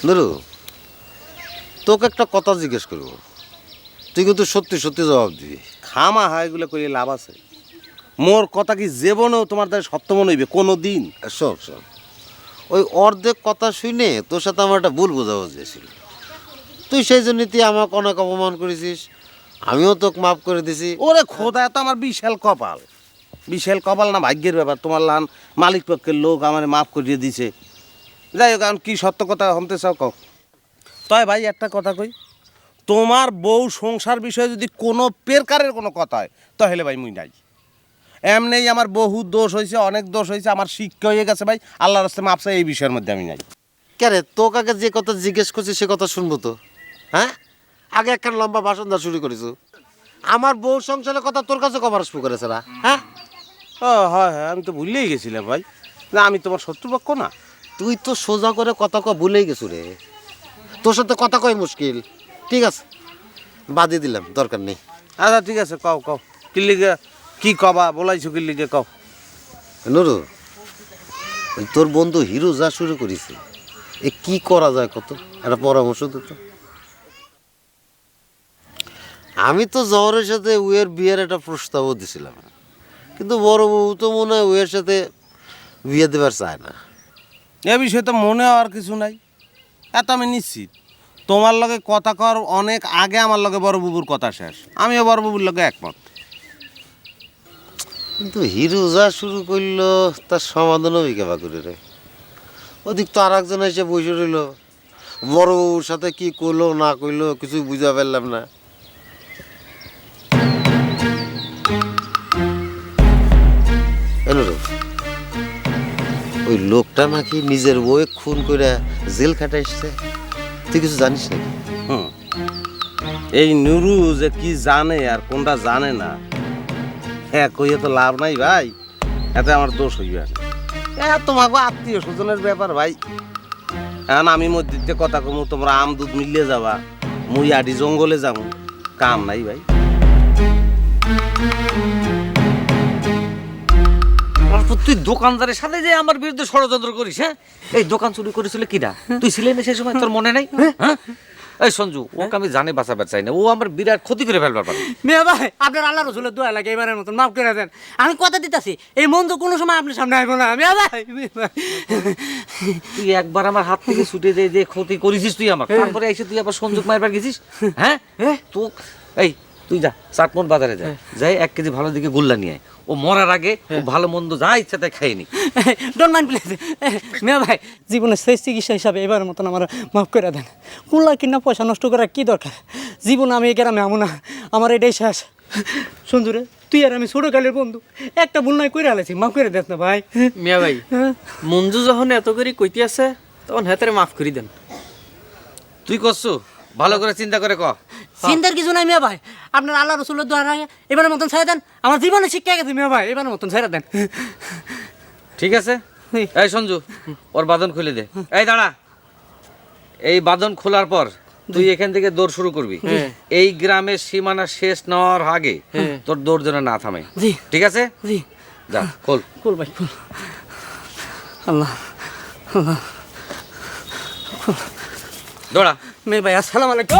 নুরু, তোকে একটা কথা জিজ্ঞেস করবো, তুই কিন্তু সত্যি সত্যি জবাব দিবি। খামা হয় এগুলো করে লাভ আছে? মোর কথা কি জীবনেও তোমার দ্বারা সত্য মনে হইবে কোনো দিন? শোন শোন, ওই অর্ধেক কথা শুনে তোর সাথে আমার একটা ভুল বোঝাবুঝি ছিল। তুই সেই জন্য তুই আমাকে অনেক অপমান করেছিস, আমিও তোকে মাফ করে দিছি। ওরে খোদা, তো আমার বিশাল কপাল। বিশাল কপাল না ভাগ্যের ব্যাপার। তোমার লান মালিক পক্ষের লোক আমার মাফ করিয়ে দিছে। যাই হোক, এখন কি সত্য কথা শুনতে চাও কও। তয় ভাই একটা কথা কই, তোমার বউ সংসার বিষয়ে যদি কোনো প্রকারের কোনো কথা হয় তাহলে ভাই মুই নাই। এমনি আমার বহু দোষ হয়েছে, অনেক দোষ হয়েছে, আমার শিক্ষা হয়ে গেছে ভাই। আল্লাহর রাস্তায় মাপ চাই, এই বিষয়ের মধ্যে আমি নাই। কেরে তোকে আগে যে কথা জিজ্ঞেস করছি সে কথা শুনবো তো? হ্যাঁ, আগে একটা লম্বা ভাষণ দেওয়া শুরু করেছো। আমার বউ সংসারের কথা তোর কাছে কবার শুরু করেছে না? হ্যাঁ, ও হয় হয়, আমি তো ভুলেই গেছিলাম ভাই। না, আমি তোমার শত্রুপক্ষ না। তুই তো সোজা করে কথা কয় ভুলেই গেছো রে। তোর সাথে কথা কয় মুশকিল। ঠিক আছে, বাদই দিলাম, দরকার নেই। আচ্ছা ঠিক আছে, কও কও কিল্লিগে কি কবা বলাইছো, কিল্লিগে কও। নুরু, ওই তোর বন্ধু হিরো যা শুরু করেছে, এ কি করা যায় কত একটা পরামর্শ দিত। আমি তো জহরের সাথে উয়ের বিয়ের একটা প্রস্তাবও দিছিলাম, কিন্তু বড় বউ তো মনে হয় উয়ের সাথে বিয়ে দেবার চায় না। এ বিষয়ে তো মনে হওয়ার কিছু নাই, এত আমি নিশ্চিত। তোমার লগে কথা কর অনেক আগে আমার লগে বড় বুবুর কথা শেষ। আমিও বড় বুবুর লগে একমত। কিন্তু হিরো যা শুরু করলো তার সমাধানও বিকেবা করে রে। ওদিক তো আর একজন এসে বসে রইল, বড় বউর সাথে কি করলো না করলো কিছু বুঝা পারলাম না। এলো, ওই লোকটা নাকি নিজের বউয়ে খুন করে জেল খাটে এসছে, তুই কিছু জানিস নাকি? হুম, এই নুরু যে কি জানে আর কোনটা জানে না, হ্যাঁ কইয়ে তো লাভ নাই ভাই। এতে আমার দোষ হইবে না। তোমাকে আত্মীয় স্বজনের ব্যাপার ভাই। এখন আমি মধ্যে কথা কমু, তোমরা আম দুধ মিলিয়ে যাবা, মুই আডি জঙ্গলে যাবো, কাম নাই ভাই। তারপর তুই দোকানদারের সাথে যে আমার বিরুদ্ধে ষড়যন্ত্র করিস, হ্যাঁ? এই দোকান চুরি করেছিল কিনা? তুই ছিলেন না সেই সময়, তোর মনে নাই? হ্যাঁ, এই সঞ্জু, ওকে আমি জানি বাঁচাবার চাই না, ও আমার বিরাট ক্ষতি করে ফেলবার পারে। মেয়ে ভাই, আপনার আল্লাহ রসুলের দোয়া লাগে, এবারের মতন মাফ করে দেন। আমি কথা দিতেছি, এই মন তো কোনো সময় আপনার সামনে আসবো না। মেয়ে ভাই, তুই একবার আমার হাত থেকে ছুটে যে ক্ষতি করেছিস তুই আমার, তারপরে এসে তুই আবার সংযোগ মারবার গেছিস, হ্যাঁ? তো এই তুই যা চাটমোট বাজারে যা, যাই 1 কেজি ভালো দিকে গোল্লা নিয়ে আয়। ও মরার আগে ও ভালো মন্দ যা ইচ্ছা তাই খাইনি। Don't mind please. মেয়ে ভাই, জীবনের শেষ চিকিৎসা হিসাবে এবারের মতন আমার মাফ করে দেন। কুল্লা কিনা পয়সা নষ্ট করার কি দরকার? জীবন আমি এই গ্রামে আমো না, আমার এটাই শেষ। সুন্দরে, তুই আর আমি ছোটকালের বন্ধু, একটা ভুল নাই করে আলেছি, মাফ করে দেন না ভাই। মিয়া ভাই, মঞ্জু যখন এত করে কইতে আছে তখন হাতের মাফ করে দেন। তুই করছো ভালো করে চিন্তা করে ক। চিন্তার কিছু নাই মেয়ে ভাই, আপনার আল্লাহ রসুলের দোয়া লাগে, এবারের মতন ছেড়ে দেন। আমার জীবনে শিক্ষা গেছে মেয়ে ভাই, এবারের মতন ছেড়ে দেন। ঠিক আছে, এই সঞ্জু, ওর বাঁধন খুলে দে। এই দাঁড়া, এই বাঁধন খোলার পর তুই এখান থেকে দৌড় শুরু করবি। এই গ্রামের সীমানা শেষ নেওয়ার আগে তোর দৌড় যেন না থামে। জি। ঠিক আছে, জি। যা খোল। কুল ভাই, কুল। আল্লাহ আল্লাহ। দৌড়া। মেয়ে ভাই, আসসালামু আলাইকুম।